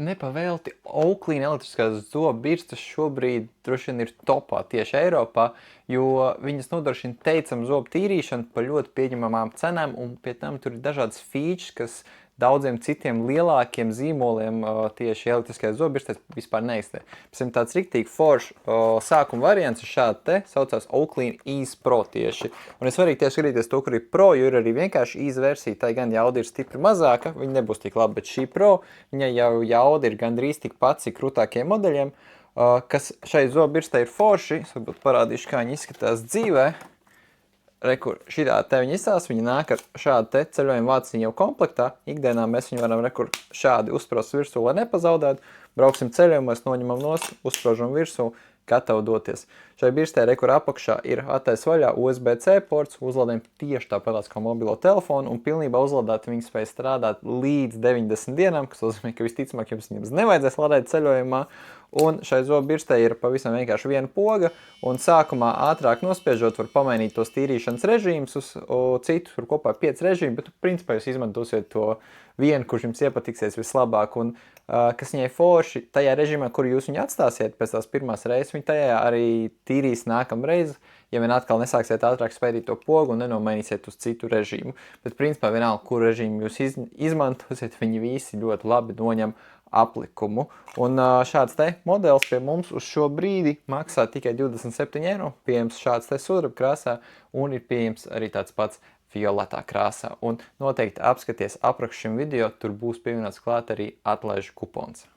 Nepavēlti Oakley elektriskās zobu birstas šobrīd droši vien ir topā tieši Eiropā, jo viņas nodrošina teicamu zobu tīrīšanu par ļoti pieņemamām cenām, un pie tam tur ir dažādas features, kas daudziem citiem lielākiem zīmoliem tieši elektriskajās zobu birstēs vispār neexistē. Pēc tam tāds riktīgi foršs sākuma variants ir šādi te, saucās Oakley Ease Pro tieši. Un es svarīgi tieši skatīties to, kur ir Pro, jo ir arī vienkārši Ease versija, tai gan jauda ir stipri mazāka, viņa nebūs tik laba, bet šī Pro, viņa jau jauda ir gandrīz tikpat, cik krūtākiem modeļiem, kas šai zobu birstei ir forši. Es varbūt parādīšu, kā viņi izskatās dzīvē. Rekur, šitā te viņa izstās, viņa nāk ar šādu te ceļojumu vāciņu jau komplektā. Ikdienā mēs viņu varam šādi uzsprost virsū, lai nepazaudētu. Brauksim ceļojumos, noņemam nost, uzsprožam virsū, gatavi doties. Šai birstē rekur apakšā ir attais vaļā USB-C ports, uzlādējam tieši tāpēc kā mobilo telefonu, un pilnībā uzlādēt viņi spēj strādāt līdz 90 dienām, kas nozīmē, ka visticamāk jums nevajadzēs lādēt ceļojumā. Un šai zobu birstē ir pavisam vienkārši viena poga, un sākumā ātrāk nospiežot var pamainīt tos tīrīšanas režīmus uz citu, tur kopā 5 režīmi, bet principā jūs izmantosiet to vienu, kurš jums iepatiksies vislabāk, un kas viņai forši, tajā režīmā, kur jūs viņu atstāsiet pēc tās pirmās reizes, viņa tajā arī tīrīs nākamreiz, ja vien atkal nesāksiet ātrāk spēdīt to pogu un nenomainīsiet uz citu režīmu. Bet principā vienalga, kur režīmu jūs izmantosiet, viņi visi ļoti labi noņem aplikumu. Un šāds te modelis pie mums uz šo brīdi maksā tikai 27 eiro, pieejams šāds te sudraba krāsā, un ir pieejams arī tāds pats violetā krāsā. Un noteikti apskaties aprakstu šim video, tur būs pievienots klāt arī atlaižu kupons.